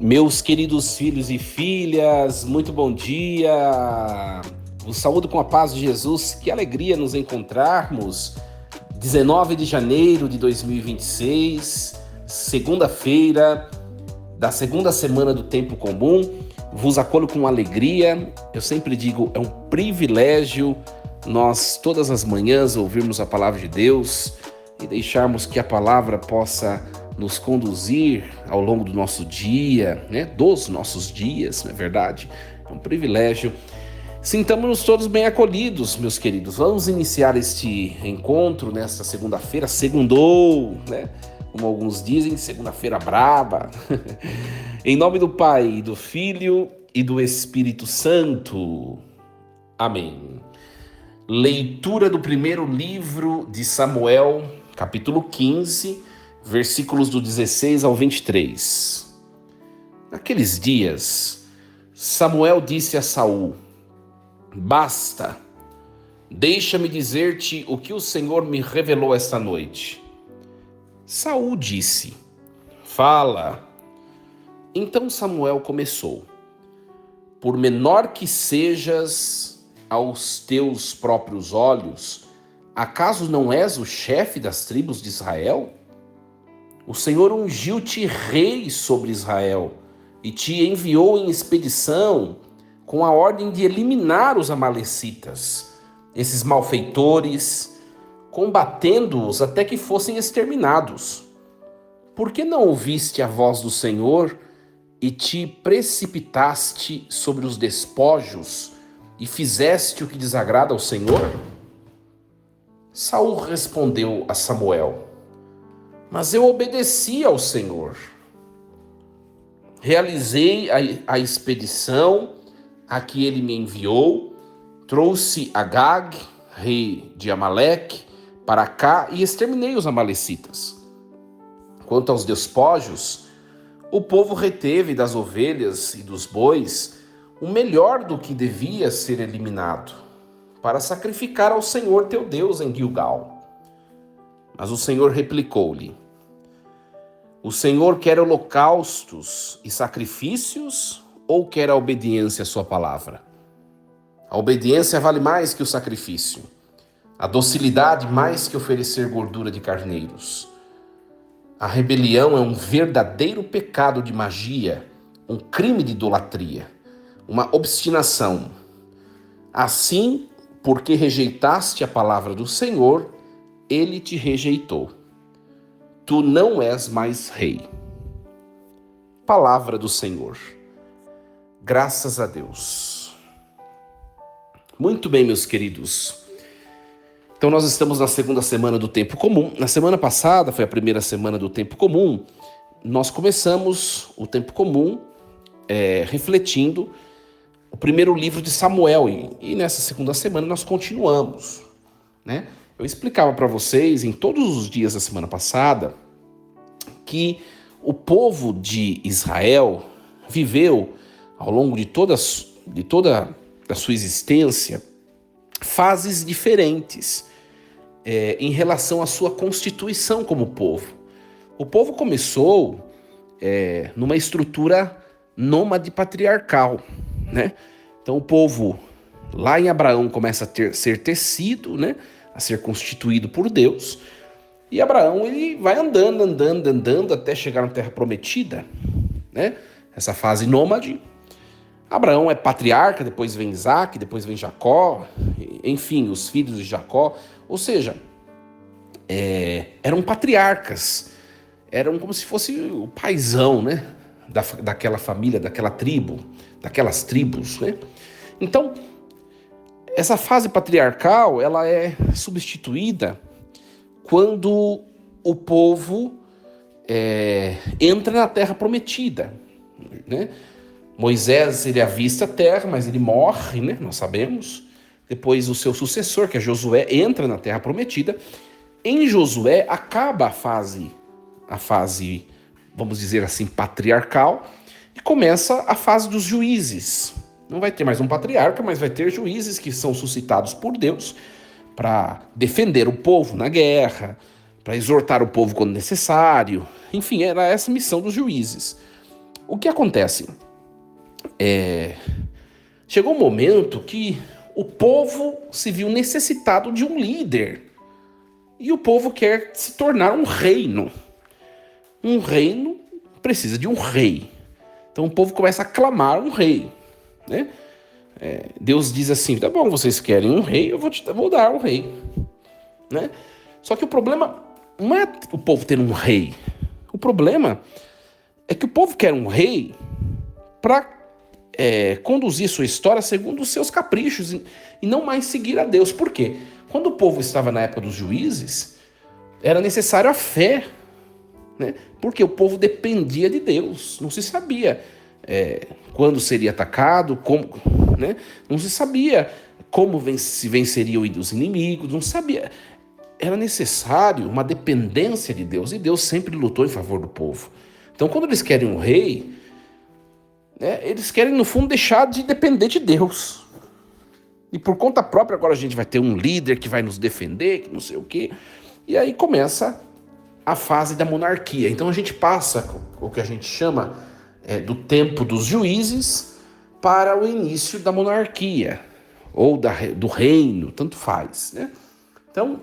Meus queridos filhos e filhas, muito bom dia! Os saúdo com a paz de Jesus, que alegria nos encontrarmos. 19 de janeiro de 2026, segunda-feira da segunda semana do Tempo Comum. Vos acolho com alegria. Eu sempre digo, é um privilégio nós todas as manhãs ouvirmos a palavra de Deus e deixarmos que a palavra possa nos conduzir ao longo do nosso dia, né? Dos nossos dias, não é verdade? É um privilégio. Sintamos-nos todos bem acolhidos, meus queridos. Vamos iniciar este encontro nesta segunda-feira, segundou, né? Como alguns dizem, segunda-feira braba. Em nome do Pai, do Filho e do Espírito Santo. Amém. Leitura do primeiro livro de Samuel, capítulo 15, versículos do 16 ao 23. Naqueles dias, Samuel disse a Saul: Basta, deixa-me dizer-te o que o Senhor me revelou esta noite. Saul disse: Fala. Então Samuel começou: Por menor que sejas aos teus próprios olhos, acaso não és o chefe das tribos de Israel? O Senhor ungiu-te rei sobre Israel e te enviou em expedição com a ordem de eliminar os amalecitas, esses malfeitores, combatendo-os até que fossem exterminados. Por que não ouviste a voz do Senhor e te precipitaste sobre os despojos e fizeste o que desagrada ao Senhor? Saul respondeu a Samuel: Mas eu obedeci ao Senhor. Realizei a expedição a que ele me enviou, trouxe Agag, rei de Amaleque, para cá e exterminei os amalecitas. Quanto aos despojos, o povo reteve das ovelhas e dos bois o melhor do que devia ser eliminado, para sacrificar ao Senhor teu Deus em Gilgal. Mas o Senhor replicou-lhe: O Senhor quer holocaustos e sacrifícios ou quer a obediência à sua palavra? A obediência vale mais que o sacrifício, a docilidade mais que oferecer gordura de carneiros. A rebelião é um verdadeiro pecado de magia, um crime de idolatria, uma obstinação. Assim, porque rejeitaste a palavra do Senhor, ele te rejeitou. Tu não és mais rei. Palavra do Senhor. Graças a Deus. Muito bem, meus queridos. Então nós estamos na segunda semana do Tempo Comum. Na semana passada, foi a primeira semana do Tempo Comum, nós começamos o Tempo Comum refletindo o primeiro livro de Samuel. E nessa segunda semana nós continuamos, né? Eu explicava para vocês em todos os dias da semana passada que o povo de Israel viveu ao longo de toda a sua existência fases diferentes em relação à sua constituição como povo. O povo começou numa estrutura nômade patriarcal, né? Então o povo lá em Abraão começa a ser tecido, né? A ser constituído por Deus. E Abraão ele vai andando até chegar na Terra Prometida, né? Essa fase nômade. Abraão é patriarca, depois vem Isaac, depois vem Jacó, enfim, os filhos de Jacó. Ou seja, eram patriarcas, eram como se fosse o paizão, né? Daquela família, daquela tribo, daquelas tribos, né? Então, essa fase patriarcal, ela é substituída quando o povo entra na Terra Prometida, né? Moisés, ele avista a terra, mas ele morre, né? Nós sabemos. Depois o seu sucessor, que é Josué, entra na Terra Prometida. Em Josué acaba a fase, vamos dizer assim, patriarcal, e começa a fase dos juízes. Não vai ter mais um patriarca, mas vai ter juízes que são suscitados por Deus para defender o povo na guerra, para exortar o povo quando necessário. Enfim, era essa a missão dos juízes. O que acontece? Chegou um momento que o povo se viu necessitado de um líder. E o povo quer se tornar um reino. Um reino precisa de um rei. Então o povo começa a clamar um rei, né? Deus diz assim, tá bom, vocês querem um rei, eu vou dar um rei, né? Só que o problema não é o povo ter um rei. O problema é que o povo quer um rei para conduzir sua história segundo os seus caprichos e não mais seguir a Deus. Por quê? Quando o povo estava na época dos juízes, era necessário a fé, né? Porque o povo dependia de Deus. Não se sabia quando seria atacado, como, né? Não se sabia como se venceriam os inimigos, não sabia. Era necessário uma dependência de Deus, e Deus sempre lutou em favor do povo. Então, quando eles querem um rei, eles querem, no fundo, deixar de depender de Deus. E por conta própria, agora a gente vai ter um líder que vai nos defender, que não sei o quê. E aí começa a fase da monarquia. Então a gente passa o que a gente chama do tempo dos juízes para o início da monarquia, ou do reino, tanto faz, né? Então,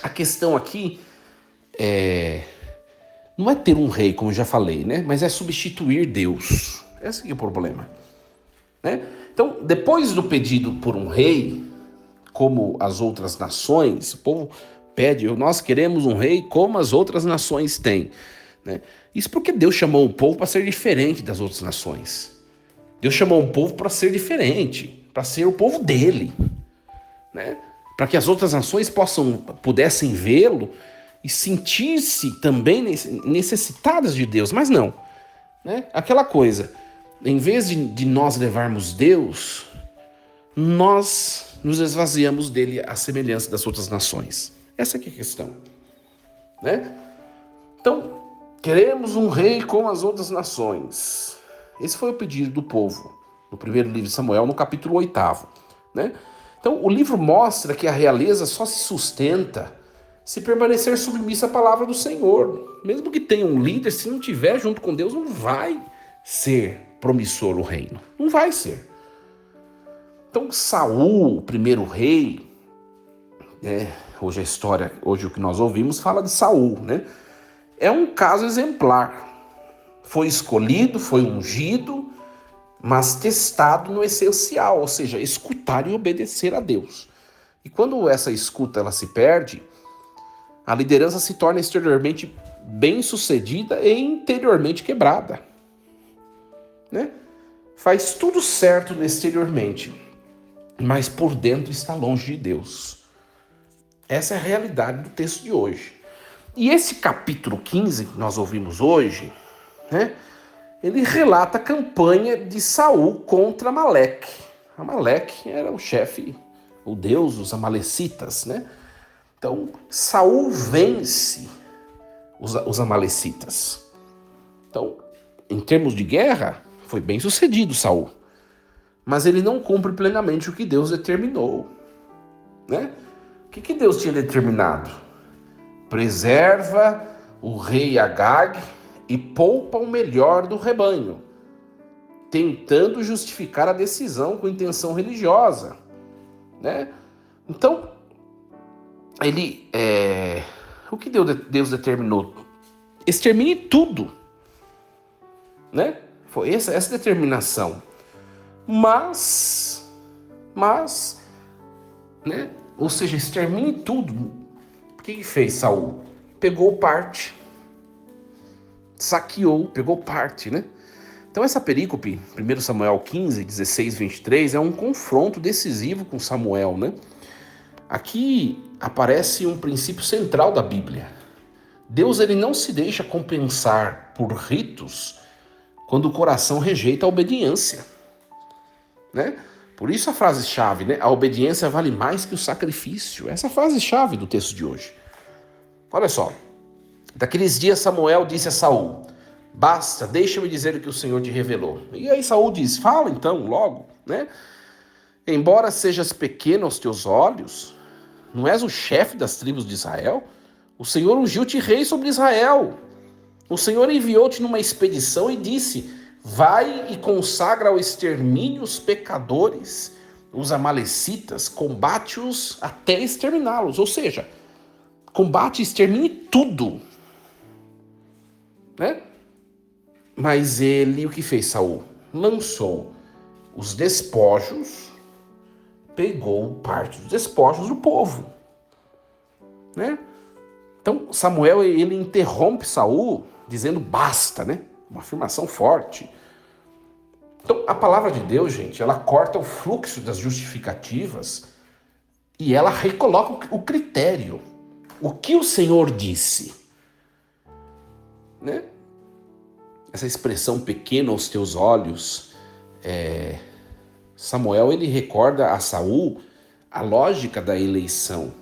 a questão aqui não é ter um rei, como eu já falei, né? Mas é substituir Deus. Esse é o problema, né? Então, depois do pedido por um rei, como as outras nações, o povo pede, nós queremos um rei como as outras nações têm, né? Isso porque Deus chamou o povo para ser diferente das outras nações. Deus chamou o povo para ser diferente, para ser o povo dele, né? Para que as outras nações pudessem vê-lo e sentir-se também necessitadas de Deus, mas não, né? Aquela coisa, em vez de nós levarmos Deus, nós nos esvaziamos dele à semelhança das outras nações. Essa aqui é a questão, né? Então, queremos um rei como as outras nações. Esse foi o pedido do povo, no primeiro livro de Samuel, no capítulo 8, né? Então, o livro mostra que a realeza só se sustenta se permanecer submissa à palavra do Senhor. Mesmo que tenha um líder, se não tiver junto com Deus, não vai ser promissor o reino. Não vai ser. Então, Saul, o primeiro rei, hoje o que nós ouvimos fala de Saul, né? É um caso exemplar. Foi escolhido, foi ungido, mas testado no essencial, ou seja, escutar e obedecer a Deus. E quando essa escuta ela se perde, a liderança se torna exteriormente bem-sucedida e interiormente quebrada, né? Faz tudo certo exteriormente, mas por dentro está longe de Deus. Essa é a realidade do texto de hoje. E esse capítulo 15 que nós ouvimos hoje, né, ele relata a campanha de Saul contra Amaleque. Amaleque era o chefe, o deus dos amalecitas, né? Então, Saul vence os amalecitas. Então, em termos de guerra, foi bem sucedido Saul. Mas ele não cumpre plenamente o que Deus determinou, né? O que Deus tinha determinado? Preserva o rei Agag e poupa o melhor do rebanho, tentando justificar a decisão com intenção religiosa, né? Então, o que Deus determinou? Extermine tudo, né? Foi essa determinação. Mas, né? Ou seja, extermine tudo. O que fez Saul? Pegou parte, saqueou, pegou parte, né? Então essa perícope, 1 Samuel 15, 16, 23, é um confronto decisivo com Samuel, né? Aqui aparece um princípio central da Bíblia. Deus ele não se deixa compensar por ritos quando o coração rejeita a obediência, né? Por isso a frase-chave, né? A obediência vale mais que o sacrifício. Essa é a frase-chave do texto de hoje. Olha só. Daqueles dias Samuel disse a Saul: basta, deixa-me dizer o que o Senhor te revelou. E aí Saul diz: fala então, logo, né? Embora sejas pequeno aos teus olhos, não és o chefe das tribos de Israel? O Senhor ungiu-te rei sobre Israel. O Senhor enviou-te numa expedição e disse: vai e consagra ao extermínio os pecadores, os amalecitas, combate-os até exterminá-los. Ou seja, combate e extermine tudo, né? Mas ele, o que fez Saul? Lançou os despojos, pegou parte dos despojos do povo, né? Então Samuel, ele interrompe Saul dizendo basta, né? Uma afirmação forte. Então a palavra de Deus, gente, ela corta o fluxo das justificativas e ela recoloca o critério. O que o Senhor disse, né? Essa expressão pequeno aos teus olhos, Samuel, ele recorda a Saul a lógica da eleição.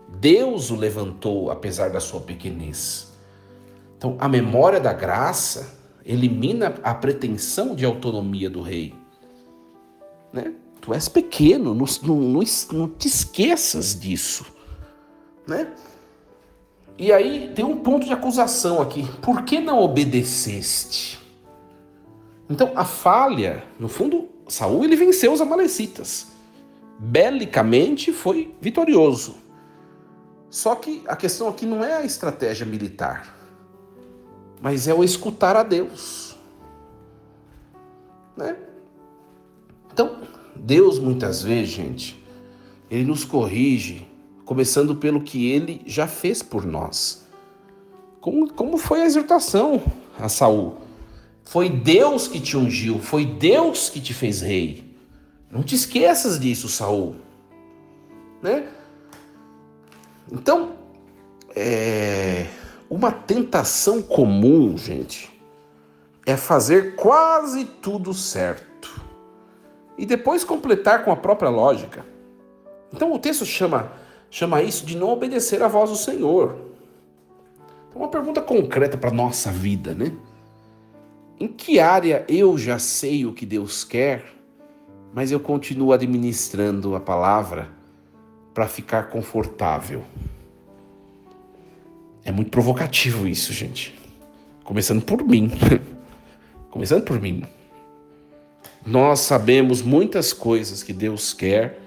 Deus o levantou apesar da sua pequenez. Então, a memória da graça elimina a pretensão de autonomia do rei, né? Tu és pequeno, não te esqueças disso, né? E aí tem um ponto de acusação aqui. Por que não obedeceste? Então, a falha, no fundo, Saul, ele venceu os amalecitas. Belicamente foi vitorioso. Só que a questão aqui não é a estratégia militar, mas é o escutar a Deus, né? Então, Deus muitas vezes, gente, ele nos corrige, começando pelo que ele já fez por nós. Como foi a exortação a Saul? Foi Deus que te ungiu, foi Deus que te fez rei. Não te esqueças disso, Saul, né? Então, uma tentação comum, gente, é fazer quase tudo certo e depois completar com a própria lógica. Então o texto chama isso de não obedecer à voz do Senhor. Então, uma pergunta concreta para a nossa vida, né? Em que área eu já sei o que Deus quer, mas eu continuo administrando a palavra para ficar confortável? É muito provocativo isso, gente. Começando por mim. Começando por mim. Nós sabemos muitas coisas que Deus quer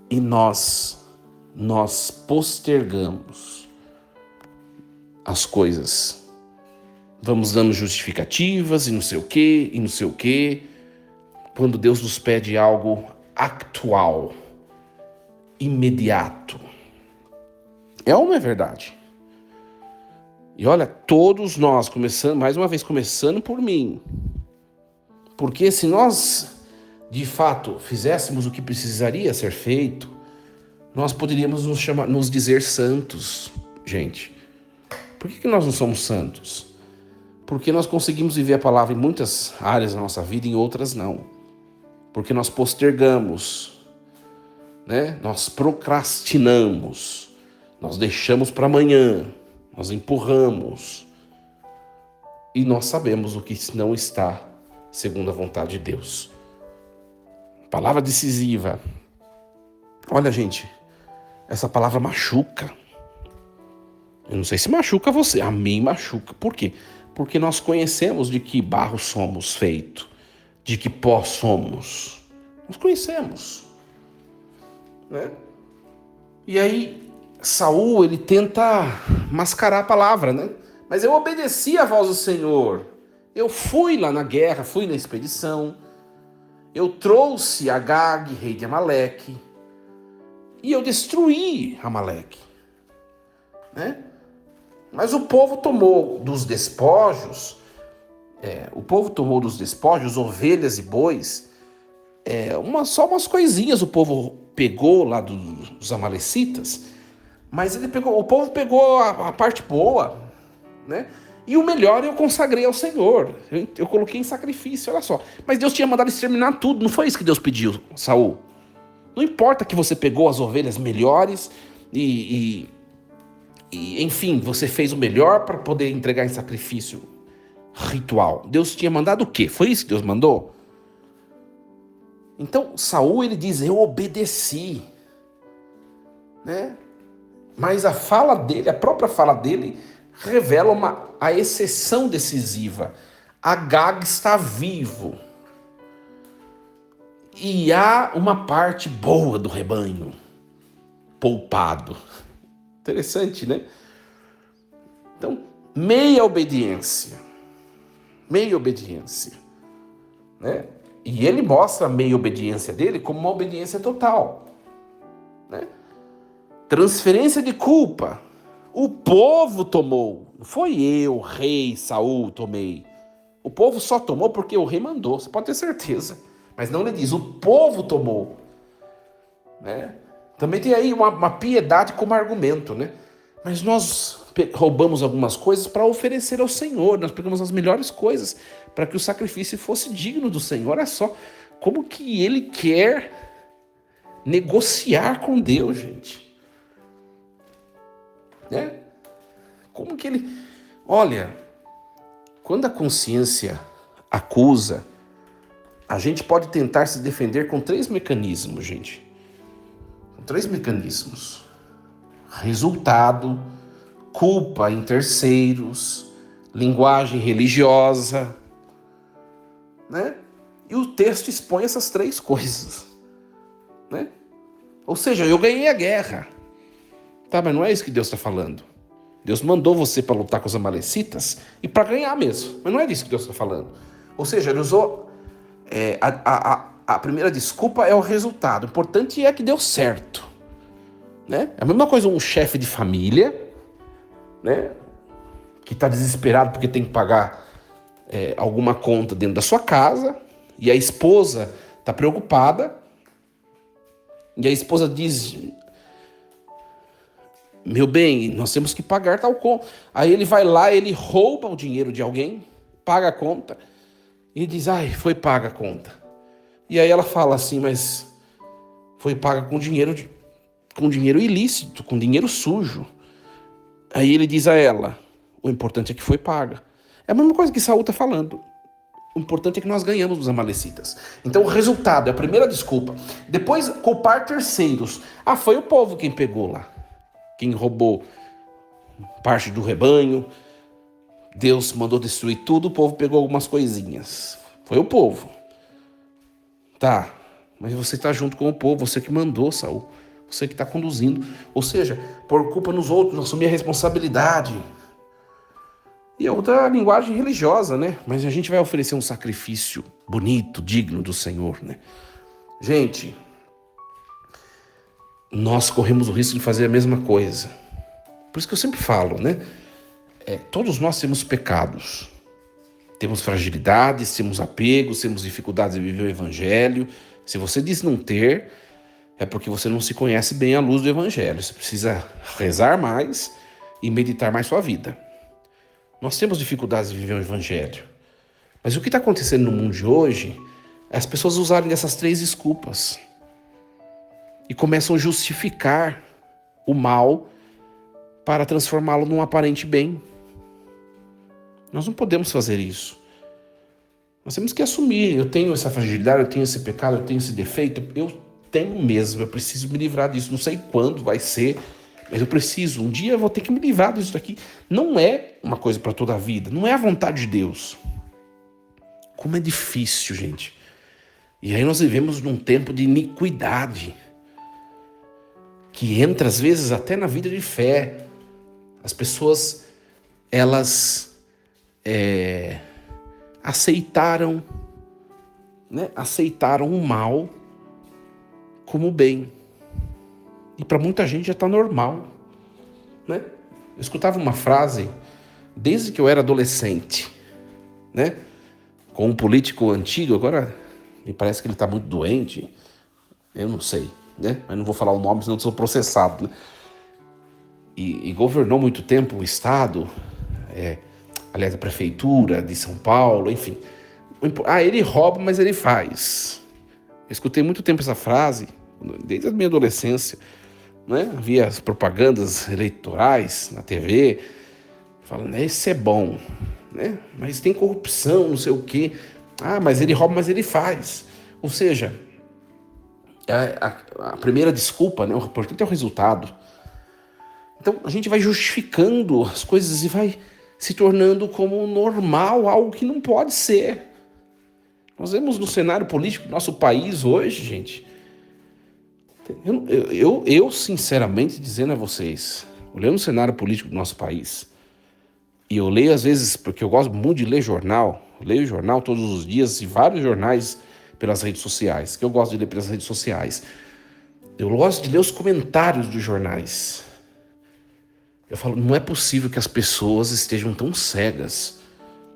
e nós postergamos as coisas. Vamos dando justificativas e não sei o quê, e não sei o quê, quando Deus nos pede algo actual, imediato. É ou não é verdade? E olha, todos nós, começando por mim, porque se nós, de fato, fizéssemos o que precisaria ser feito, nós poderíamos nos dizer santos, gente. Por que nós não somos santos? Porque nós conseguimos viver a palavra em muitas áreas da nossa vida, em outras não. Porque nós postergamos, né? Nós procrastinamos, nós deixamos para amanhã, nós empurramos. E nós sabemos o que não está segundo a vontade de Deus. Palavra decisiva. Olha, gente, essa palavra machuca. Eu não sei se machuca você, a mim machuca. Por quê? Porque nós conhecemos de que barro somos feitos, de que pó somos. Nós conhecemos, né? E aí, Saul, ele tenta mascarar a palavra, né? Mas eu obedeci à voz do Senhor. Eu fui lá na guerra, fui na expedição. Eu trouxe Agag, rei de Amaleque. E eu destruí Amaleque, né? Mas o povo tomou dos despojos, ovelhas e bois, só umas coisinhas o povo pegou lá dos amalecitas, mas o povo pegou a parte boa, né? E o melhor eu consagrei ao Senhor, eu coloquei em sacrifício, olha só. Mas Deus tinha mandado exterminar tudo, não foi isso que Deus pediu, Saul. Não importa que você pegou as ovelhas melhores e enfim, você fez o melhor para poder entregar em sacrifício ritual. Deus tinha mandado o quê? Foi isso que Deus mandou? Então, Saul, ele diz, eu obedeci, né? Mas a própria fala dele, revela a exceção decisiva, Agag está vivo. E há uma parte boa do rebanho poupado. Interessante, né? Então, meia obediência. Meia obediência. Né? E ele mostra a meia obediência dele como uma obediência total. Né? Transferência de culpa. O povo tomou. Não foi eu, rei Saul, tomei. O povo só tomou porque o rei mandou. Você pode ter certeza. Mas não ele diz, o povo tomou. Né? Também tem aí uma piedade como argumento, né? Mas nós roubamos algumas coisas para oferecer ao Senhor. Nós pegamos as melhores coisas para que o sacrifício fosse digno do Senhor. Olha só como que ele quer negociar com Deus, gente. Né? Como que ele... Olha, quando a consciência acusa, a gente pode tentar se defender com 3 mecanismos, gente. Com 3 mecanismos. Resultado, culpa em terceiros, linguagem religiosa, né? E o texto expõe essas 3 coisas, né? Ou seja, eu ganhei a guerra. Tá, mas não é isso que Deus está falando. Deus mandou você para lutar com os amalecitas e para ganhar mesmo. Mas não é disso que Deus está falando. Ou seja, ele usou... a primeira desculpa é o resultado. O importante é que deu certo. Né? É a mesma coisa um chefe de família, né? Que está desesperado porque tem que pagar alguma conta dentro da sua casa, e a esposa está preocupada, e a esposa diz: meu bem, nós temos que pagar tal conta. Aí ele vai lá, ele rouba o dinheiro de alguém, paga a conta, e diz: ai, foi paga a conta. E aí ela fala assim: mas foi paga com dinheiro ilícito, com dinheiro sujo. Aí ele diz a ela: o importante é que foi paga. É a mesma coisa que Saul está falando. O importante é que nós ganhamos dos amalecitas. Então o resultado é a primeira desculpa. Depois, culpar terceiros. Ah, foi o povo quem pegou lá. Quem roubou parte do rebanho. Deus mandou destruir tudo, o povo pegou algumas coisinhas. Foi o povo. Tá, mas você está junto com o povo, você que mandou, Saul. Você que está conduzindo. Ou seja, por culpa nos outros, assumir a responsabilidade. E outra linguagem religiosa, né? Mas a gente vai oferecer um sacrifício bonito, digno do Senhor, né? Gente, nós corremos o risco de fazer a mesma coisa. Por isso que eu sempre falo, né? Todos nós temos pecados. Temos fragilidades, temos apegos, temos dificuldades de viver o Evangelho. Se você diz não ter, é porque você não se conhece bem à luz do Evangelho. Você precisa rezar mais e meditar mais sua vida. Nós temos dificuldades de viver o Evangelho. Mas o que está acontecendo no mundo de hoje é as pessoas usarem dessas 3 desculpas e começam a justificar o mal para transformá-lo num aparente bem. Nós não podemos fazer isso. Nós temos que assumir: eu tenho essa fragilidade, eu tenho esse pecado, eu tenho esse defeito, eu tenho mesmo, eu preciso me livrar disso. Não sei quando vai ser, mas eu preciso. Um dia eu vou ter que me livrar disso daqui. Não é uma coisa para toda a vida, não é a vontade de Deus. Como é difícil, gente. E aí nós vivemos num tempo de iniquidade, que entra às vezes até na vida de fé. As pessoas, elas aceitaram o mal como bem. E para muita gente já está normal, né? Eu escutava uma frase desde que eu era adolescente, né? Com um político antigo, agora me parece que ele está muito doente, eu não sei, né? Mas não vou falar o nome, senão eu sou processado, né? E governou muito tempo o Estado, aliás, a prefeitura de São Paulo, enfim. Ele rouba, mas ele faz. Eu escutei muito tempo essa frase, desde a minha adolescência, né? Havia as propagandas eleitorais na TV, falando: esse é bom, né? Mas tem corrupção, não sei o quê. Ah, mas ele rouba, mas ele faz. Ou seja, a primeira desculpa, né? O importante é o resultado. Então a gente vai justificando as coisas e vai se tornando como normal, algo que não pode ser. Nós vemos no cenário político do nosso país hoje, gente. Eu sinceramente, dizendo a vocês, olhando o cenário político do nosso país, e eu leio às vezes, porque eu gosto muito de ler jornal, eu leio jornal todos os dias e vários jornais pelas redes sociais, que eu gosto de ler pelas redes sociais. Eu gosto de ler os comentários dos jornais. Eu falo, não é possível que as pessoas estejam tão cegas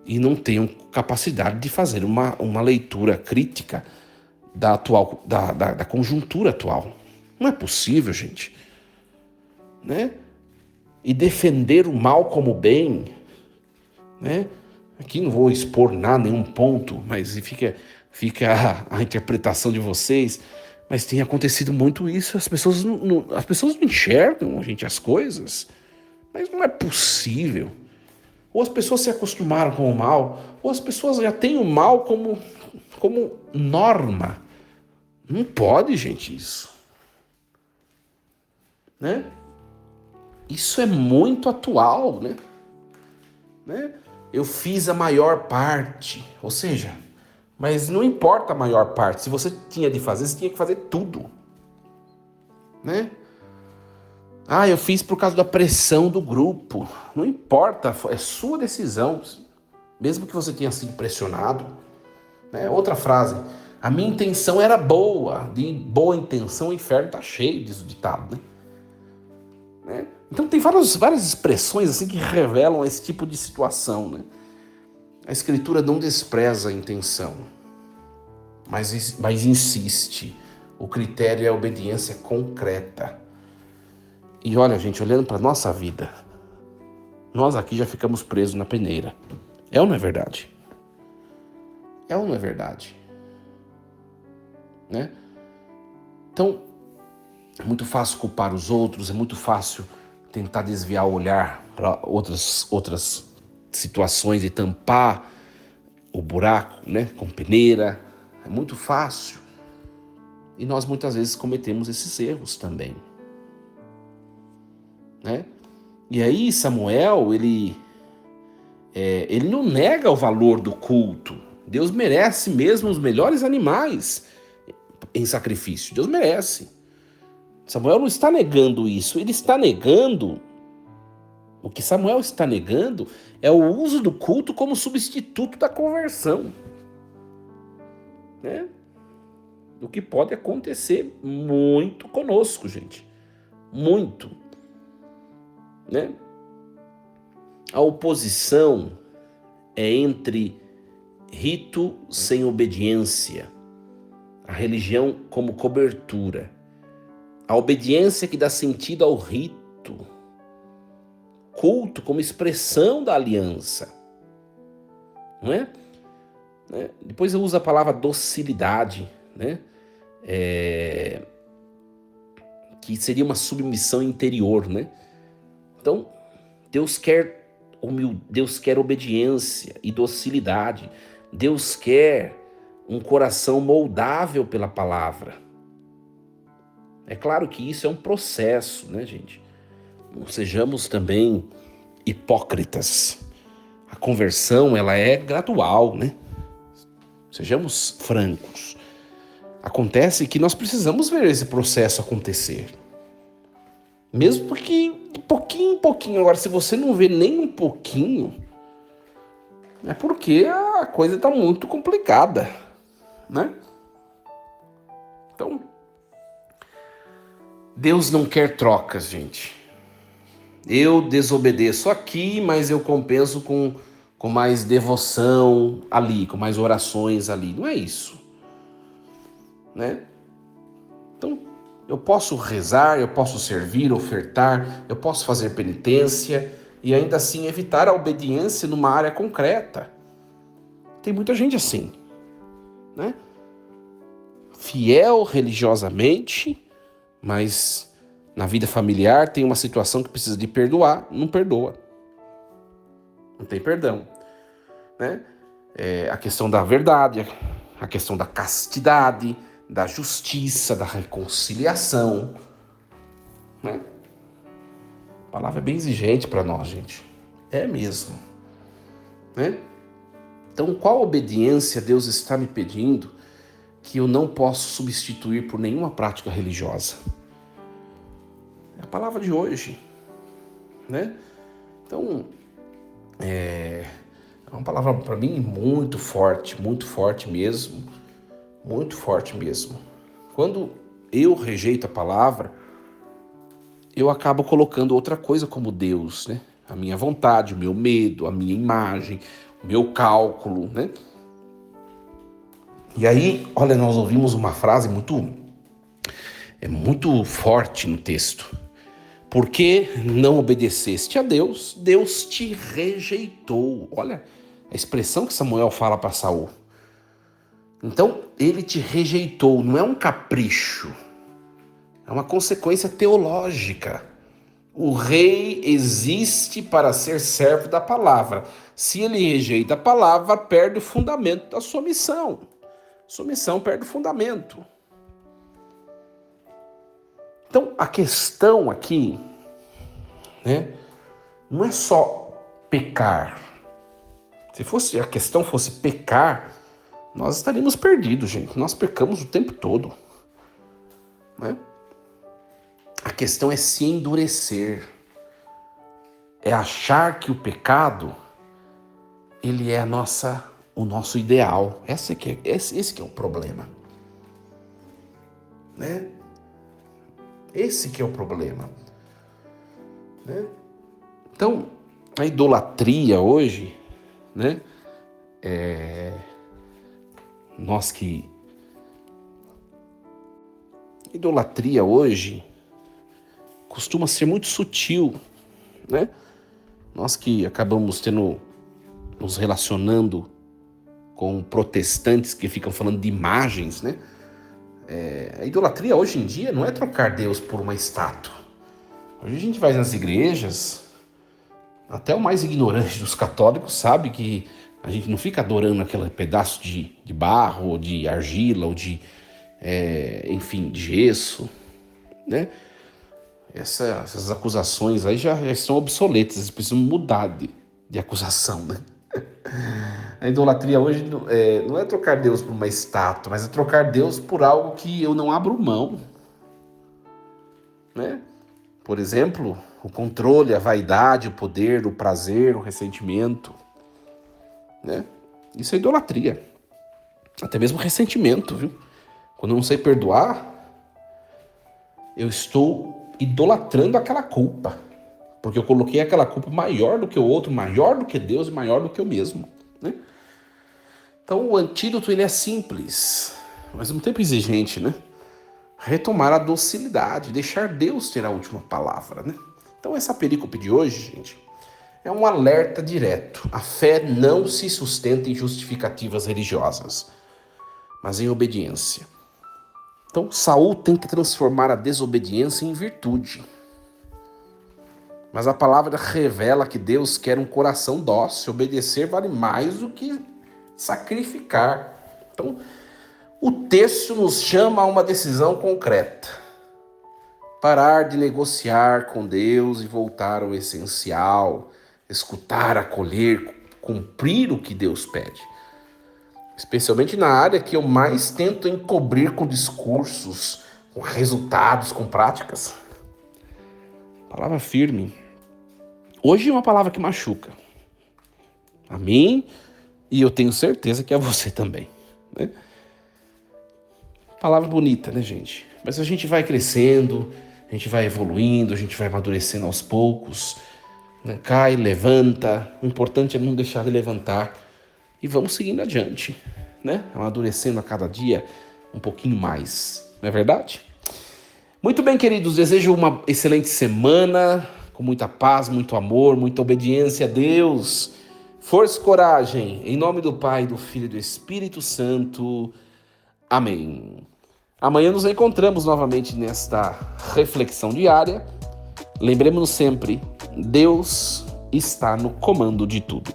e não tenham capacidade de fazer uma leitura crítica da conjuntura atual. Não é possível, gente. Né? E defender o mal como bem, né? Aqui não vou expor nada, nenhum ponto, mas fica a interpretação de vocês. Mas tem acontecido muito isso, as pessoas não enxergam, gente, as coisas. Mas não é possível. Ou as pessoas se acostumaram com o mal, ou as pessoas já têm o mal como norma. Não pode, gente, isso. Né? Isso é muito atual, né? Eu fiz a maior parte, ou seja, mas não importa a maior parte. Se você tinha de fazer, você tinha que fazer tudo, né? Eu fiz por causa da pressão do grupo. Não importa, é sua decisão, mesmo que você tenha sido pressionado. Né? Outra frase, a minha intenção era boa, de boa intenção o inferno está cheio, diz o ditado, né? Então tem várias expressões assim que revelam esse tipo de situação, né? A Escritura não despreza a intenção, mas insiste. O critério é a obediência concreta. E olha, gente, olhando para a nossa vida, nós aqui já ficamos presos na peneira. É ou não é verdade? É ou não é verdade? Né? Então, é muito fácil culpar os outros, é muito fácil tentar desviar o olhar para outras situações e tampar o buraco, né, com peneira. É muito fácil. E nós muitas vezes cometemos esses erros também. Né? E aí Samuel, ele não nega o valor do culto. Deus merece mesmo os melhores animais em sacrifício. Deus merece. Samuel não está negando isso. Ele está negando... O que Samuel está negando é o uso do culto como substituto da conversão. Né? O que pode acontecer muito conosco, gente. Muito. Né? A oposição é entre rito sem obediência, a religião como cobertura, a obediência que dá sentido ao rito, culto como expressão da aliança, não é? Depois eu uso a palavra docilidade, né? Que seria uma submissão interior, né? Então, Deus quer obediência e docilidade. Deus quer um coração moldável pela palavra. É claro que isso é um processo, né, gente? Não sejamos também hipócritas. A conversão, ela é gradual, né? Sejamos francos. Acontece que nós precisamos ver esse processo acontecer. Mesmo porque de pouquinho em pouquinho. Agora, se você não vê nem um pouquinho, é porque a coisa está muito complicada, né? Então, Deus não quer trocas, gente. Eu desobedeço aqui, mas eu compenso com mais devoção ali, com mais orações ali. Não é isso, né? Então, eu posso rezar, eu posso servir, ofertar, eu posso fazer penitência e ainda assim evitar a obediência numa área concreta. Tem muita gente assim, né? Fiel religiosamente, mas na vida familiar tem uma situação que precisa de perdoar, não perdoa. Não tem perdão, né? A questão da verdade, a questão da castidade, da justiça, da reconciliação, né? A palavra é bem exigente para nós, gente. É mesmo. né? Então, qual obediência Deus está me pedindo que eu não posso substituir por nenhuma prática religiosa? É a palavra de hoje, né? Então, é uma palavra para mim muito forte mesmo, muito forte mesmo. Quando eu rejeito a palavra, eu acabo colocando outra coisa como Deus, né? A minha vontade, o meu medo, a minha imagem, o meu cálculo, né? E aí, olha, nós ouvimos uma frase muito forte no texto. Porque não obedeceste a Deus, Deus te rejeitou. Olha a expressão que Samuel fala para Saul. Então, ele te rejeitou, não é um capricho, é uma consequência teológica. O rei existe para ser servo da palavra. Se ele rejeita a palavra, perde o fundamento da sua missão. Sua missão perde o fundamento. Então, a questão aqui, né, não é só pecar. Se a questão fosse pecar, nós estaríamos perdidos, gente. Nós pecamos o tempo todo, né? A questão é se endurecer. É achar que o pecado, ele é o nosso ideal. Esse que é o problema, né? Esse que é o problema, né? Então, a idolatria hoje, né? Idolatria hoje costuma ser muito sutil, né? Nós que acabamos nos relacionando com protestantes que ficam falando de imagens, né? A idolatria hoje em dia não é trocar Deus por uma estátua. Hoje a gente vai nas igrejas, até o mais ignorante dos católicos sabe que a gente não fica adorando aquele pedaço de barro, ou de argila, ou de gesso, né? Essas acusações aí já estão obsoletas, eles precisam mudar de acusação, né? A idolatria hoje não é trocar Deus por uma estátua, mas é trocar Deus por algo que eu não abro mão, né? Por exemplo, o controle, a vaidade, o poder, o prazer, o ressentimento, né? Isso é idolatria. Até mesmo ressentimento, viu? Quando eu não sei perdoar, eu estou idolatrando aquela culpa, porque eu coloquei aquela culpa maior do que o outro, maior do que Deus e maior do que eu mesmo, né? Então o antídoto ele é simples, mas ao mesmo tempo exigente, né? Retomar a docilidade, deixar Deus ter a última palavra, né? Então essa perícope de hoje, gente, é um alerta direto. A fé não se sustenta em justificativas religiosas, mas em obediência. Então Saul tenta transformar a desobediência em virtude. Mas a palavra revela que Deus quer um coração dócil. Obedecer vale mais do que sacrificar. Então, o texto nos chama a uma decisão concreta. Parar de negociar com Deus e voltar ao essencial. Escutar, acolher, cumprir o que Deus pede. Especialmente na área que eu mais tento encobrir com discursos, com resultados, com práticas. Palavra firme. Hoje é uma palavra que machuca. A mim, e eu tenho certeza que a você também, né? Palavra bonita, né, gente? Mas a gente vai crescendo, a gente vai evoluindo, a gente vai amadurecendo aos poucos, né? Cai, levanta. O importante é não deixar de levantar. E vamos seguindo adiante, né? Amadurecendo a cada dia um pouquinho mais. Não é verdade? Muito bem, queridos. Desejo uma excelente semana, com muita paz, muito amor, muita obediência a Deus. Força e coragem. Em nome do Pai, do Filho e do Espírito Santo. Amém. Amanhã nos encontramos novamente nesta reflexão diária. Lembremos-nos sempre, Deus está no comando de tudo.